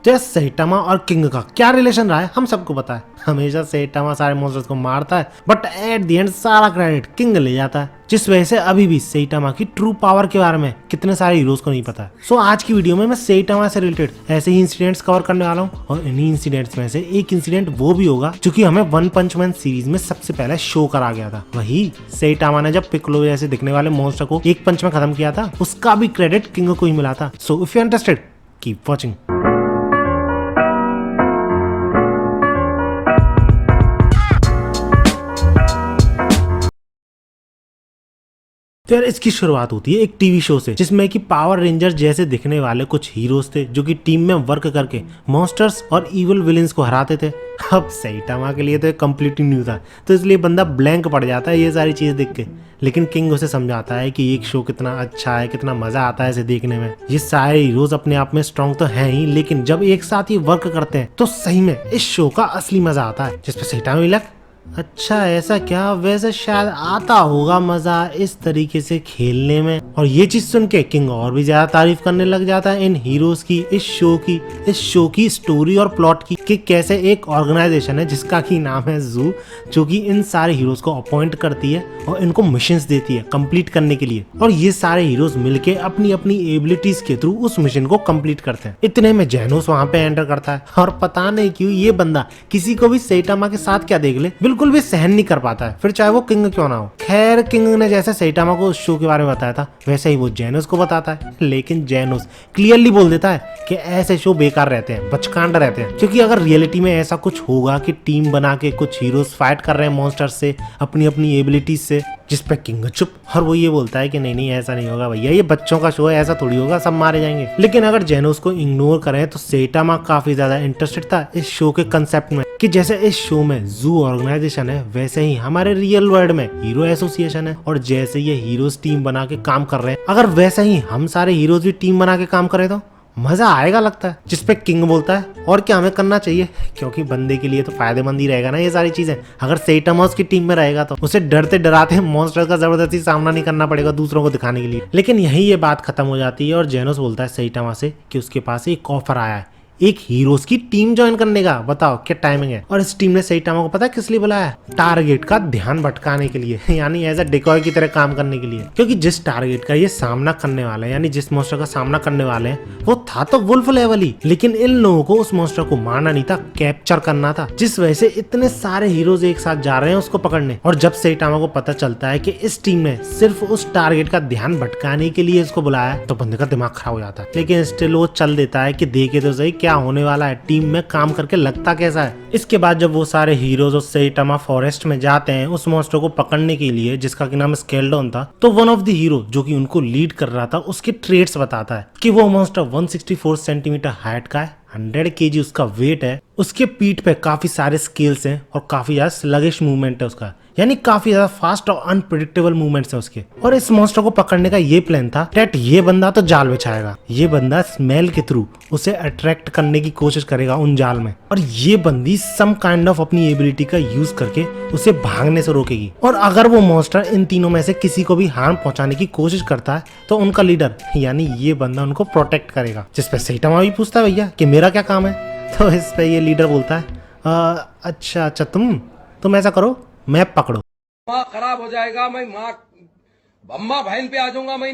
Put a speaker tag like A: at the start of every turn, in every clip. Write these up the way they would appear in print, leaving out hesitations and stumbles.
A: तो यार सैटामा और किंग का क्या रिलेशन रहा है हम सबको पता है। हमेशा सैटामा सारे मॉन्स्टर्स को मारता है बट एट द एंड सारा क्रेडिट किंग ले जाता है, जिस वजह से अभी भी सैटामा की ट्रू पावर के बारे में कितने सारे हीरोज को नहीं पता है। सो आज की वीडियो में मैं सैटामा से रिलेटेड ऐसे ही इंसिडेंट्स कवर करने वाला हूँ और इन्हीं इंसिडेंट्स में से एक इंसिडेंट वो भी होगा जो कि हमें वन पंच मैन सीरीज में सबसे पहले शो करा गया था। वही सैटामा ने जब पिक्कोलो जैसे दिखने वाले मॉन्स्टर को एक पंच में खत्म किया था, उसका भी क्रेडिट किंग को ही मिला था। So if you interested keep watching. तो यार इसकी शुरुआत होती है एक टीवी शो से जिसमें कि पावर रेंजर्स जैसे दिखने वाले कुछ हीरोज थे जो कि टीम में वर्क करके मॉन्स्टर्स और इविल विलेंस को हराते थे। अब सैटामा के लिए तो कंप्लीटली न्यू था, तो इसलिए बंदा ब्लैंक पड़ जाता है ये सारी चीज देख के। लेकिन किंग उसे समझाता है कि एक शो कितना अच्छा है, कितना मजा आता है इसे देखने में। ये सारे हीरोज अपने आप में स्ट्रॉन्ग तो हैं ही, लेकिन जब एक साथ ये वर्क करते हैं तो सही में इस शो का असली मजा आता है। जिसपे सैटामा भी लग अच्छा ऐसा क्या, वैसे शायद आता होगा मजा इस तरीके से खेलने में। और ये चीज सुन के किंग और भी ज्यादा तारीफ करने लग जाता है इन हीरोज की, इस शो की स्टोरी और प्लॉट की, कि कैसे एक ऑर्गेनाइजेशन है जिसका की नाम है जू, जो कि इन सारे हीरोज को अपॉइंट करती है और इनको मिशंस देती है कंप्लीट करने के लिए। और ये सारे हीरोज मिलके अपनी अपनी एबिलिटीज के थ्रू उस मिशन को कंप्लीट करते हैं। इतने में जेनोस वहां पे एंटर करता है और पता नहीं क्यों ये बंदा किसी को भी सैटामा के साथ क्या देख ले बिल्कुल भी सहन नहीं कर पाता है, फिर चाहे वो किंग क्यों ना हो। खैर किंग ने जैसे सैटामा को उस शो के बारे में बताया था वैसे ही वो जेनोस को बताता है, लेकिन जेनोस क्लियरली बोल देता है कि ऐसे शो बेकार रहते हैं, बचकांड रहते हैं। क्योंकि अगर रियलिटी में ऐसा कुछ होगा कि टीम बना के कुछ हीरोज फाइट कर रहे हैं मॉन्स्टर्स से अपनी अपनी एबिलिटीज से, जिस पे किंग चुप, और वो ये बोलता है कि नहीं ऐसा नहीं होगा भैया, ये बच्चों का शो है, ऐसा थोड़ी होगा, सब मारे जाएंगे। लेकिन अगर जेनोस को इग्नोर करें तो सैटामा काफी ज्यादा इंटरेस्टेड था इस शो के कंसेप्ट में, कि जैसे इस शो में जू ऑर्गेनाइजेशन है वैसे ही हमारे रियल वर्ल्ड में हीरो एसोसिएशन है, और जैसे ये हीरोज टीम बना के काम कर रहे हैं, अगर वैसे ही हम सारे हीरोज भी टीम बना के काम करें तो मजा आएगा लगता है। जिसपे किंग बोलता है और क्या हमें करना चाहिए, क्योंकि बंदे के लिए तो फायदेमंद ही रहेगा ना ये सारी चीजें। अगर सैटामा उसकी टीम में रहेगा तो उसे डरते डराते मॉन्स्टर का जबरदस्ती सामना नहीं करना पड़ेगा दूसरों को दिखाने के लिए। लेकिन यही ये बात खत्म हो जाती है और जेनोस बोलता है सैटामा से कि उसके पास एक ऑफर आया है एक हीरोज की टीम ज्वाइन करने का, बताओ क्या टाइमिंग है। और इस टीम ने सैटामा को पता है किस लिए बुलाया है, टारगेट का ध्यान भटकाने के लिए, यानी एज अ डिकॉय की तरह काम करने के लिए। क्योंकि जिस टारगेट का ये सामना करने वाले हैं, यानी जिस मॉन्स्टर का सामना करने वाले हैं, वो था तो वुल्फ लेवल ही, लेकिन इन लोगों को उस मॉन्स्टर को मारना नहीं था, कैप्चर करना था। जिस वजह से इतने सारे हीरोज एक साथ जा रहे हैं उसको पकड़ने। और जब सैटामा को पता चलता है कि इस टीम ने सिर्फ उस टारगेट का ध्यान भटकाने के लिए इसको बुलाया तो बंदे का दिमाग खराब हो जाता है। लेकिन स्टिल वो चल देता है कि देखे तो सही क्या होने वाला है, टीम में काम करके लगता कैसा है। इसके बाद जब वो सारे हीरोज और सैटामा फॉरेस्ट में जाते हैं उस मॉन्स्टर को पकड़ने के लिए जिसका कि नाम स्केल्डोन था, तो वन ऑफ द हीरो जो कि उनको लीड कर रहा था उसके ट्रेड्स बताता है कि वो मॉन्स्टर 164 सेंटीमीटर हाइट का है, 100 kg उसका वेट है, उसके पीठ पे काफी सारे स्केल्स हैं और काफी ज्यादा स्लगिश मूवमेंट है उसका, यानी काफी ज्यादा फास्ट और अनप्रिडिक्टेबल मूवमेंट्स है उसके। और इस मॉन्स्टर को पकड़ने का ये प्लान था डेट ये बंदा तो जाल बिछाएगा, ये बंदा स्मेल के थ्रू उसे अट्रैक्ट करने की कोशिश करेगा उन जाल में, और ये बंदी सम काइंड ऑफ अपनी एबिलिटी का यूज करके उसे भागने से रोकेगी। और अगर वो मॉन्स्टर इन तीनों में से किसी को भी हार्म पहुंचाने की कोशिश करता है तो उनका लीडर यानी ये बंदा उनको प्रोटेक्ट करेगा। जिसपे सैटामा भी पूछता है भैया कि मेरा क्या काम है, तो इस पे ये लीडर बोलता है अच्छा तुम ऐसा करो, मैप पकड़ो,
B: माँ खराब हो जाएगा, मैं माँ अम्मा बहन पे आ जाऊंगा मैं।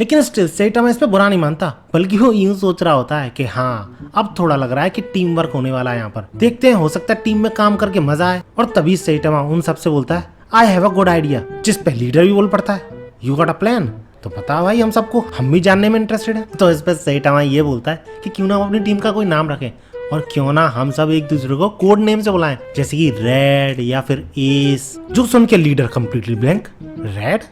A: लेकिन स्टिल सैटामा इस पे बुरा नहीं मानता, बल्कि वो यूं सोच रहा होता है कि हाँ अब थोड़ा लग रहा है कि टीम वर्क होने वाला है यहाँ पर, देखते हैं हो सकता है टीम में काम करके मजा आए। और तभी सैटामा उन सबसे बोलता है I have a good idea, जिस पे लीडर भी बोल पड़ता है यू गॉट अ प्लान, तो बता भाई हम सबको, हम भी जानने में इंटरेस्टेड है। तो इस पे सैटामा ये बोलता है कि क्यों ना हम अपनी टीम का कोई नाम रखें और क्यों ना हम सब एक दूसरे को कोड नेम से बुलाएं, जैसे कि रेड या फिर एस। जो सुन के leader completely blank, red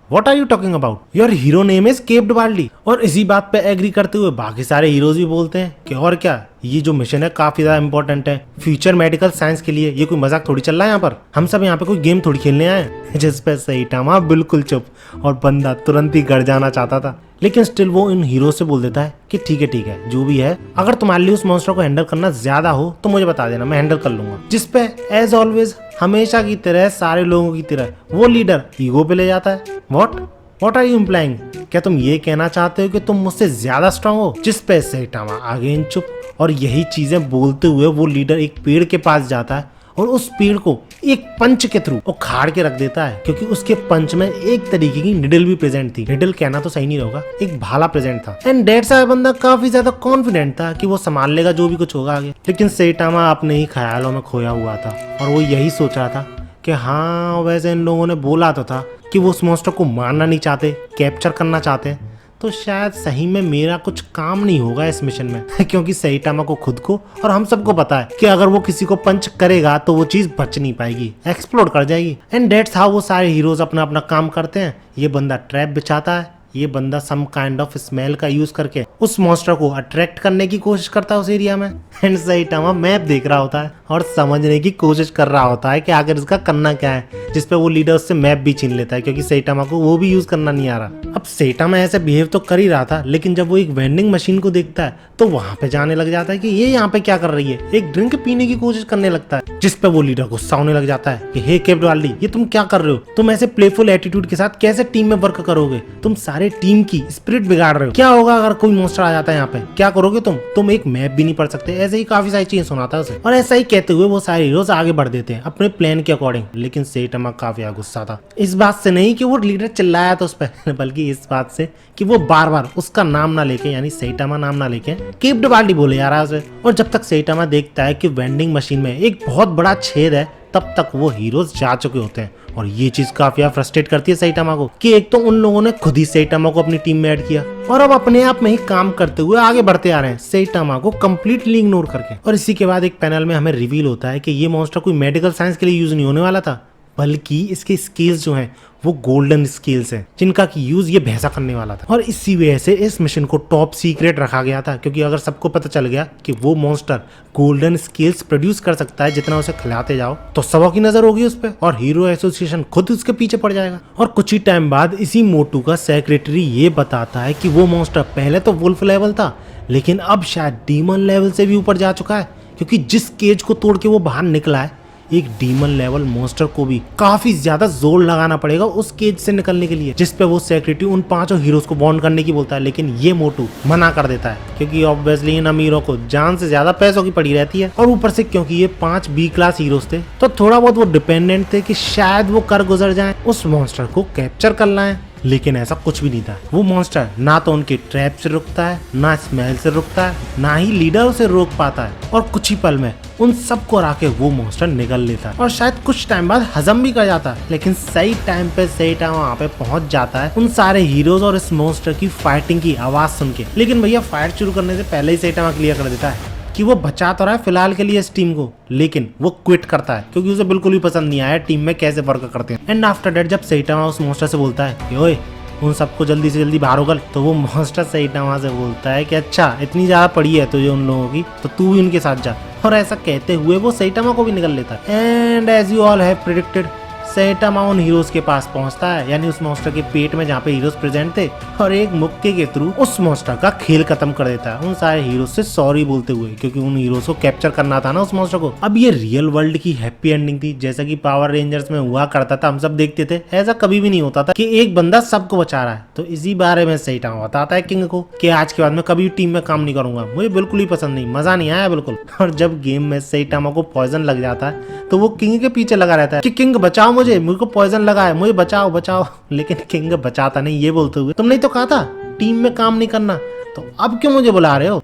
A: what are you talking about, your hero name is caped Barley. और इसी बात पे एग्री करते हुए बाकी सारे हीरोज भी बोलते हैं कि और क्या, ये जो मिशन है काफी ज्यादा इंपॉर्टेंट है फ्यूचर मेडिकल साइंस के लिए, ये कोई मजाक थोड़ी चल रहा है यहाँ पर, हम सब यहाँ पे कोई गेम थोड़ी खेलने आए हैं। जिस पे सैटामा बिल्कुल चुप, और बंदा तुरंत ही घर जाना चाहता था, लेकिन स्टिल वो इन हीरो से बोल देता है कि ठीक है जो भी है, अगर तुम्हारे लिए उस मॉन्स्टर को हैंडल करना ज्यादा हो तो मुझे बता देना, मैं हैंडल कर लूंगा। जिस पे एज ऑलवेज हमेशा की तरह सारे लोगों की तरह वो लीडर ईगो पे ले जाता है। व्हाट आर यू इम्प्लाइंग, क्या तुम ये कहना चाहते हो कि तुम मुझसे ज्यादा स्ट्रांग हो। जिस पे सैटामा अगेन चुप, और यही चीजें बोलते हुए वो लीडर एक पेड़ के पास जाता है और उस पेड़ को एक पंच के थ्रू उखाड़ के रख देता है, क्योंकि उसके पंच में एक तरीके की निडल भी प्रेजेंट थी। निडल कहना तो सही नहीं होगा, एक भाला प्रेजेंट था। एंड दैट्स व्हाई बंदा काफी ज्यादा कॉन्फिडेंट था कि वो संभाल लेगा जो भी कुछ होगा आगे। लेकिन सेटामा अपने ही ख्यालों में खोया हुआ था और वो यही सोच रहा था कि हाँ, वैसे इन लोगों ने बोला तो था कि वो उस मॉन्स्टर को मारना नहीं चाहते, कैप्चर करना चाहते हैं, तो शायद सही में मेरा कुछ काम नहीं होगा इस मिशन में क्योंकि सैटामा को खुद को और हम सबको पता है कि अगर वो किसी को पंच करेगा तो वो चीज बच नहीं पाएगी, एक्सप्लोड कर जाएगी। एंड डेट्स हाउ वो सारे हीरोज अपना अपना काम करते हैं। ये बंदा ट्रैप बिछाता है, ये बंदा सम काइंड ऑफ स्मेल का यूज करके उस मॉन्स्टर को अट्रैक्ट करने की कोशिश करता है उस एरिया में। एंड सैटामा मैप देख रहा होता है और समझने की कोशिश कर रहा होता है कि आखिर इसका करना क्या है, जिसपे वो लीडर उससे मैप भी छीन लेता है क्योंकि सैटामा को वो भी यूज करना नहीं आ रहा। अब सैटामा ऐसे बिहेव तो कर ही रहा था, लेकिन जब वो एक वेंडिंग मशीन को देखता है तो वहां पे जाने लग जाता है कि ये यहाँ पे क्या कर रही है, एक ड्रिंक पीने की कोशिश करने लगता है, जिसपे वो लीडर गुस्सा होने लग जाता है कि हे कैप्टवाल्डी, ये तुम क्या कर रहे हो, तुम ऐसे प्लेफुल एटीट्यूड के साथ कैसे टीम में वर्क करोगे, तुम सारे टीम की स्पिरिट बिगाड़ रहे हो, क्या होगा अगर कोई मॉन्स्टर आ जाता है यहाँ पे, क्या करोगे तुम एक मैप भी नहीं पढ़ सकते। ऐसे ही काफी सारी चीजें सुनाता है उसे और ऐसा ही कहते हुए वो सारे हीरोज आगे बढ़ देते हैं अपने प्लान के अकॉर्डिंग। लेकिन सैटामा काफी गुस्सा था, इस बात से नहीं कि वो लीडर चिल्लाया था उस पर बल्कि इस बात से कि वो बार बार उसका नाम ना लेके, यानी सैटामा नाम ना लेके कैप्टवाल्डी बोले जा रहा है उसे। और जब तक सैटामा देखता है कि वेंडिंग मशीन में एक बहुत बड़ा छेद है, तब तक वो हीरोज जा चुके होते हैं और ये चीज काफी फ्रस्ट्रेट करती है सैटामा को कि एक तो उन लोगों ने खुद ही सैटामा को अपनी टीम में ऐड किया और अब अपने आप में ही काम करते हुए आगे बढ़ते आ रहे हैं सैटामा को कंप्लीटली इग्नोर करके। और इसी के बाद एक पैनल में हमें रिवील होता है कि ये मॉन्स्टर कोई मेडिकल साइंस के लिए यूज नहीं होने वाला था, बल्कि इसके स्किल्स जो हैं वो गोल्डन स्किल्स हैं जिनका की यूज ये भैंसा करने वाला था। और इसी वजह से इस मिशन को टॉप सीक्रेट रखा गया था, क्योंकि अगर सबको पता चल गया कि वो मॉन्स्टर गोल्डन स्किल्स प्रोड्यूस कर सकता है जितना उसे खिलाते जाओ, तो सबों की नजर होगी उस पर और हीरो एसोसिएशन खुद उसके पीछे पड़ जाएगा। और कुछ ही टाइम बाद इसी मोटू का सेक्रेटरी ये बताता है कि वो मॉन्स्टर पहले तो वुल्फ लेवल था, लेकिन अब शायद डीमन लेवल से भी ऊपर जा चुका है, क्योंकि जिस केज को तोड़ के वो बाहर निकला है, एक डीमन लेवल मॉन्स्टर को भी काफी ज्यादा जोर लगाना पड़ेगा उस केज से निकलने के लिए, जिसपे वो सेक्रेटरी उन पांचों हीरोज को बॉन्ड करने की बोलता है। लेकिन ये मोटू मना कर देता है, क्योंकि ऑब्वियसली इन अमीरों को जान से ज्यादा पैसों की पड़ी रहती है और ऊपर से क्योंकि ये 5 बी क्लास हीरोज थे तो थोड़ा बहुत वो डिपेंडेंट थे कि शायद वो कर गुजर जाए, उस मॉन्स्टर को कैप्चर कर लाएं। लेकिन ऐसा कुछ भी नहीं था। वो मॉन्स्टर ना तो उनके ट्रैप से रुकता है, ना स्मेल से रुकता है, ना ही लीडर उसे रोक पाता है और कुछ ही पल में उन सबको हरा के वो मॉन्स्टर निकल लेता है और शायद कुछ टाइम बाद हजम भी कर जाता है। लेकिन सही टाइम पे सही टाइम वहाँ पे पहुंच जाता है उन सारे हीरोज और इस मॉन्स्टर की फाइटिंग की आवाज सुन के। लेकिन भैया फाइट शुरू करने से पहले ही सही टाइम क्लियर कर देता है कि वो बचा तो रहा है फिलहाल के लिए इस टीम को, लेकिन वो क्विट करता है क्योंकि उसे बिल्कुल भी पसंद नहीं आया टीम में कैसे वर्क करते हैं। एंड आफ्टर दैट जब सैटामा उस मॉन्स्टर से बोलता है कि ओए उन सबको जल्दी से जल्दी बाहर होकर, तो वो मॉन्स्टर सैटामा से बोलता है कि अच्छा इतनी ज्यादा पड़ी है तुझे उन लोगों की, तो तू भी उनके साथ जा। और ऐसा कहते हुए वो सैटामा को भी निकल लेता है। And as you all have predicted, Saitama उन हीरोज के पास पहुंचता है, यानी उस मॉन्स्टर के पेट में जहाँ पे हीरोज प्रेजेंट थे, और एक मुक्के के थ्रू उस मॉन्स्टर का खेल खत्म कर देता है उन सारे हीरोज से सॉरी बोलते हुए, क्योंकि उन हीरोज को कैप्चर करना था ना उस मॉन्स्टर को। अब ये रियल वर्ल्ड की हैप्पी एंडिंग थी, जैसा कि पावर रेंजर्स में हुआ करता था, हम सब देखते थे। ऐसा कभी भी नहीं होता था कि एक बंदा सबको बचा रहा है। तो इसी बारे में सैटामा बताता है किंग को कि आज के बाद मैं कभी टीम में काम नहीं करूंगा, मुझे बिल्कुल ही पसंद नहीं, मजा नहीं आया बिल्कुल। और जब गेम में सैटामा को पॉइजन लग जाता है तो वो किंग के पीछे लगा रहता है कि किंग बचाओ मुझे को पॉइजन लगा है, मुझे बचाओ बचाओ। लेकिन किंग बचाता नहीं, ये बोलते हुए तुमने तो कहा था टीम में काम नहीं करना, तो अब क्यों मुझे बुला रहे हो।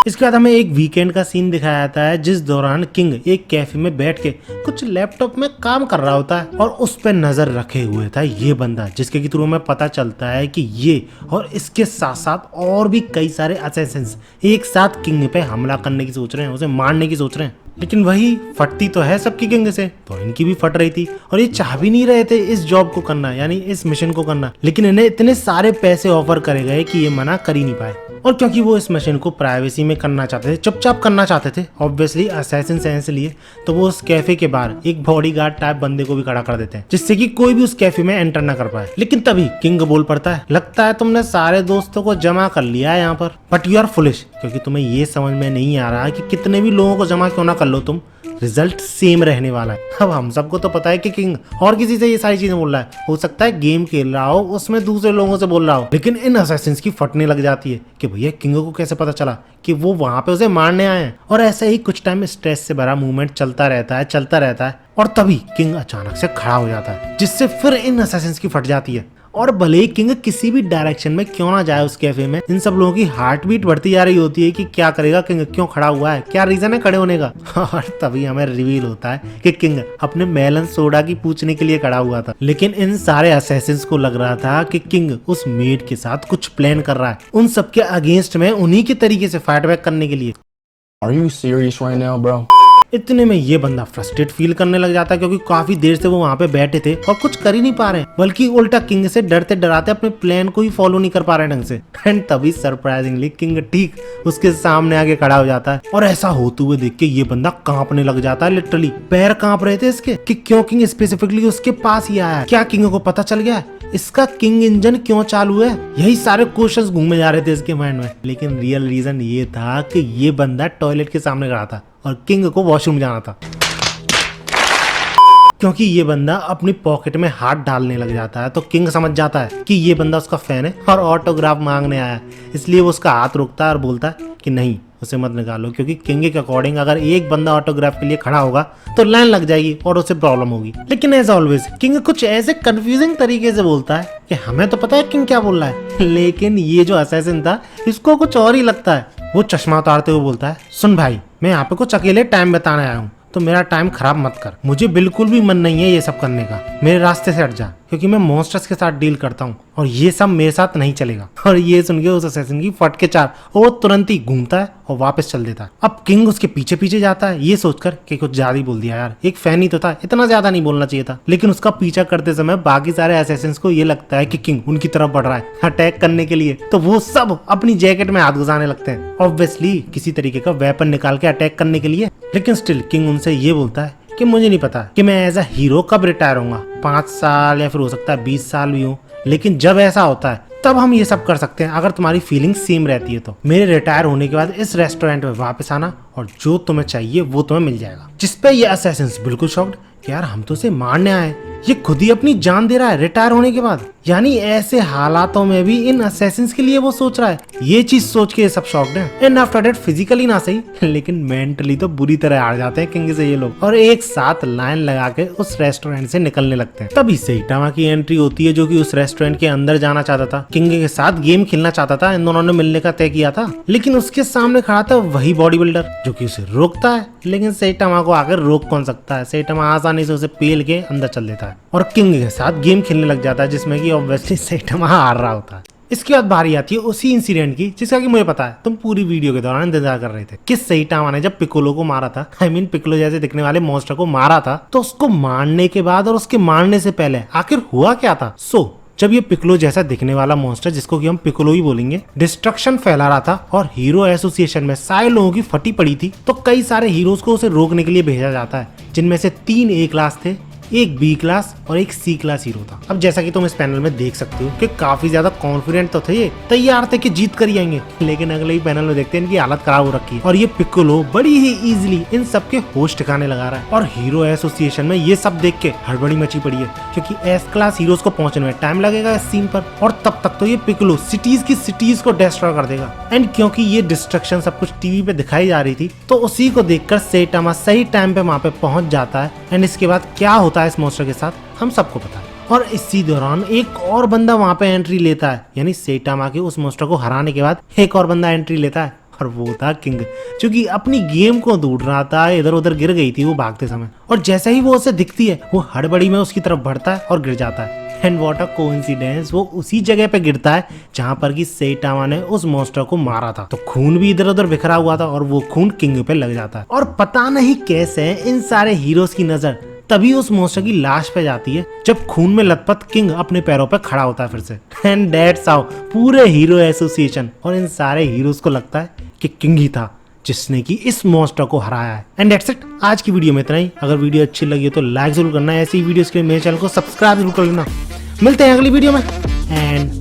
A: इसके बाद हमें एक वीकेंड का सीन दिखाया जाता है जिस दौरान किंग एक कैफे में बैठ के कुछ लैपटॉप में काम कर रहा होता है और उस पर नजर रखे हुए था ये बंदा, जिसके थ्रू हमें पता चलता है कि ये और इसके साथ साथ और भी कई सारे असैसिन्स एक साथ किंग पे हमला करने की सोच रहे हैं, उसे मारने की सोच रहे हैं। लेकिन वही फटती तो है सबकी किंग से, तो इनकी भी फट रही थी और ये चाह भी नहीं रहे थे इस जॉब को करना, यानी इस मिशन को करना। लेकिन इन्हें इतने सारे पैसे ऑफर करे गए कि ये मना कर ही नहीं पाए। और क्योंकि वो इस मिशन को प्राइवेसी में करना चाहते थे, चुपचाप करना चाहते थे, ऑब्वियसली असैसिन सेंस लिए, तो वो उस कैफे के बाहर एक बॉडीगार्ड टाइप बंदे को भी खड़ा कर देते हैं, जिससे कि कोई भी उस कैफे में एंटर ना कर पाए। लेकिन तभी किंग बोल पड़ता है, लगता है तुमने सारे दोस्तों को जमा कर लिया है यहाँ पर, बट यू आर फुलिश, क्योंकि तुम्हें ये समझ में नहीं आ रहा कि कितने भी लोगों को जमा क्यों ना कर लो तुम, रिजल्ट सेम रहने वाला है। अब हम सबको तो पता है कि किंग और किसी से ये सारी चीजें बोल रहा है, हो सकता है गेम खेल रहा हो उसमें दूसरे लोगों से बोल रहा हो, लेकिन इन असैसिन्स की फटने लग जाती है कि भैया किंग को कैसे पता चला कि वो वहां पे उसे मारने आए हैं। और ऐसे ही कुछ टाइम स्ट्रेस से भरा मूवमेंट चलता रहता है और तभी किंग अचानक से खड़ा हो जाता है, जिससे फिर इन असैसिन्स की फट जाती है। और भले ही किंग किसी भी डायरेक्शन में क्यों ना जाए उस कैफे में, इन सब लोगों की हार्ट बीट बढ़ती जा रही होती है कि क्या करेगा किंग, क्यों खड़ा हुआ है, क्या रीजन है खड़े होने का। और तभी हमें रिवील होता है कि किंग अपने मेलन सोडा की पूछने के लिए खड़ा हुआ था। लेकिन इन सारे असैसिन्स को लग रहा था कि किंग उस मेड के साथ कुछ प्लान कर रहा है, उन सबके अगेंस्ट में उन्हीं के तरीके से फाइट बैक करने के लिए।
C: Are you serious right now, bro?
A: इतने में ये बंदा फ्रस्ट्रेट फील करने लग जाता है, क्योंकि काफी देर से वो वहाँ पे बैठे थे और कुछ कर ही नहीं पा रहे, बल्कि उल्टा किंग से डरते डराते अपने प्लान को ही फॉलो नहीं कर पा रहे ढंग से। एंड तभी सरप्राइजिंगली किंग ठीक उसके सामने आके खड़ा हो जाता है। और ऐसा होते हुए देख के ये बंदा कांपने लग जाता है, लिटरली पैर कांप रहे थे इसके कि क्यों किंग स्पेसिफिकली उसके पास ही आया है। क्या किंग को पता चल गया है इसका किंग इंजन क्यों चालू है? यही सारे क्वेश्चंस घूमे जा रहे थे इसके माइंड में। लेकिन रियल रीजन ये था कि ये बंदा टॉयलेट के सामने खड़ा था और किंग को वॉशरूम जाना था, क्योंकि ये बंदा अपनी पॉकेट में हाथ डालने लग जाता है। तो किंग समझ जाता है कि ये बंदा उसका फैन है और ऑटोग्राफ मांगने आया है, इसलिए वो उसका हाथ रोकता है और बोलता है कि नहीं, उसे मत निकालो, क्योंकि किंग के अकॉर्डिंग अगर एक बंदा ऑटोग्राफ के लिए खड़ा होगा तो लाइन लग जाएगी और उसे प्रॉब्लम होगी। लेकिन एज ऑलवेज किंग कुछ ऐसे कंफ्यूजिंग तरीके से बोलता है कि हमें तो पता है किंग क्या बोल रहा है, लेकिन ये जो असैसिन था इसको कुछ और ही लगता है। वो चश्मा उतारते हुए बोलता है, सुन भाई, मैं यहाँ पे कुछ अकेले टाइम बिताने आया हूँ, तो मेरा टाइम खराब मत कर, मुझे बिल्कुल भी मन नहीं है ये सब करने का, मेरे रास्ते से हट जा, क्योंकि मैं मॉन्स्टर्स के साथ डील करता हूँ और ये सब मेरे साथ नहीं चलेगा। और ये सुन के उस असैसिन की फट के चार और वो तुरंत ही घूमता है और वापस चल देता है। अब किंग उसके पीछे पीछे जाता है, ये सोचकर कि कुछ ज्यादा ही बोल दिया यार, एक फैन ही तो था, इतना ज्यादा नहीं बोलना चाहिए था। लेकिन उसका पीछा करते समय बाकी सारे असैसिन्स को ये लगता है कि किंग उनकी तरफ बढ़ रहा है अटैक करने के लिए, तो वो सब अपनी जैकेट में हाथ घुसाने लगते हैं, ऑब्वियसली किसी तरीके का वेपन निकाल के अटैक करने के लिए। लेकिन स्टिल किंग उनसे ये बोलता है कि मुझे नहीं पता कि मैं एज अ हीरो कब रिटायर होऊंगा, 5 साल या फिर हो सकता है 20 साल भी हो, लेकिन जब ऐसा होता है तब हम ये सब कर सकते हैं, अगर तुम्हारी फीलिंग सेम रहती है तो। मेरे रिटायर होने के बाद इस रेस्टोरेंट में वापस आना और जो तुम्हें चाहिए वो तुम्हें मिल जाएगा। जिसपे ये असैसिन्स बिल्कुल शॉक्ड कि यार हम तो उसे मारने आए, ये खुद ही अपनी जान दे रहा है रिटायर होने के बाद। यानी ऐसे हालातों में भी इन असैसिन्स के लिए वो सोच रहा है। ये चीज सोच के ये सब शॉक्ड हैं। एंड आफ्टर दैट फिजिकली ना सही लेकिन मेंटली तो बुरी तरह हार जाते हैं किंग से ये लोग, और एक साथ लाइन लगा के उस रेस्टोरेंट से निकलने लगते हैं। तभी सेइटामा की एंट्री होती है, जो कि उस रेस्टोरेंट के अंदर जाना चाहता था, किंग के साथ गेम खेलना चाहता था, इन दोनों ने मिलने का तय किया था। लेकिन उसके सामने खड़ा था वही बॉडी बिल्डर जो कि उसे रोकता है। लेकिन सेइटामा को आकर रोक कौन सकता है, सेइटामा आसानी से उसे पेल के अंदर चल देता है और किंग के साथ गेम खेलने लग जाता है, जिसमें कि ऑब्वियसली सेइटामा हार रहा होता है। इसके बाद बारी आती है उसी इंसिडेंट की जिसका कि मुझे पता है तुम पूरी वीडियो के दौरान इंतजार कर रहे थे कि सेइटामा ने जब पिकोलो को मारा था, आई मीन पिकोलो जैसे दिखने वाले मॉन्स्टर को मारा था, तो उसको मारने के बाद और उसके मारने से पहले आखिर हुआ क्या था। जब ये पिकोलो जैसा दिखने वाला मॉन्स्टर, जिसको कि हम पिकोलो ही बोलेंगे, डिस्ट्रक्शन फैला रहा था और हीरो एसोसिएशन में सारे लोगों की फटी पड़ी थी, तो कई सारे हीरोज को उसे रोकने के लिए भेजा जाता है, जिनमें से 3 A क्लास थे, एक बी क्लास और एक सी क्लास हीरो था। अब जैसा कि तुम इस पैनल में देख सकते हो कि काफी ज्यादा कॉन्फिडेंट तो थे, ये तैयार थे कि जीत कर ही आएंगे, लेकिन अगले ही पैनल में देखते हैं इनकी हालत खराब हो रखी है और ये पिकोलो बड़ी ही इजीली इन सबके होश ठिकाने लगा रहा है। और हीरो एसोसिएशन में ये सब देख के हड़बड़ी मची पड़ी है, क्योंकि एस क्लास हीरोज को पहुंचने में टाइम लगेगा इस सीन पर, और तब तक तो ये पिकोलो सिटीज की सिटीज को डिस्ट्रॉय कर देगा। एंड क्योंकि ये डिस्ट्रक्शन सब कुछ टीवी पे दिखाई जा रही थी, तो उसी को देखकर सेइटामा सही टाइम पे वहां पे पहुंच जाता है। एंड इसके बाद क्या होता है इस मॉन्स्टर के साथ हम सबको पता है। और इसी दौरान एक और बंदा वहां पे एंट्री लेता है, यानी सेइटामा के उस मॉन्स्टर को हराने के बाद एक और बंदा एंट्री लेता है, और वो था किंग, जो कि अपनी गेम को ढूंढ रहा था। इधर उधर गिर गई थी वो भागते समय, और जैसे ही वो उसे दिखती है वो हड़बड़ी में उसकी तरफ बढ़ता है और गिर जाता है। एंड व्हाट अ कोइंसिडेंस, वो उसी जगह पे गिरता है जहां पर कि सेइटामा ने उस मॉन्स्टर को मारा था। तो खून भी इधर उधर बिखरा हुआ था और वो खून किंग पे लग जाता है। और पता नहीं कैसे इन सारे हीरोज की नजर तभी उस मॉन्स्टर की लाश पे जाती है, जब खून में लथपथ किंग अपने पैरों पे खड़ा होता है फिर से। एंड दैट्स हाउ पूरे हीरो एसोसिएशन और इन सारे हीरोज को लगता है कि किंग ही था जिसने की इस मॉन्स्टर को हराया है। एंड दैट्स इट, आज की वीडियो में इतना ही। अगर वीडियो अच्छी लगी हो तो लाइक जरूर करना, ऐसी वीडियोस के लिए मेरे चैनल को सब्सक्राइब जरूर कर लेना। मिलते हैं अगली वीडियो में, एंड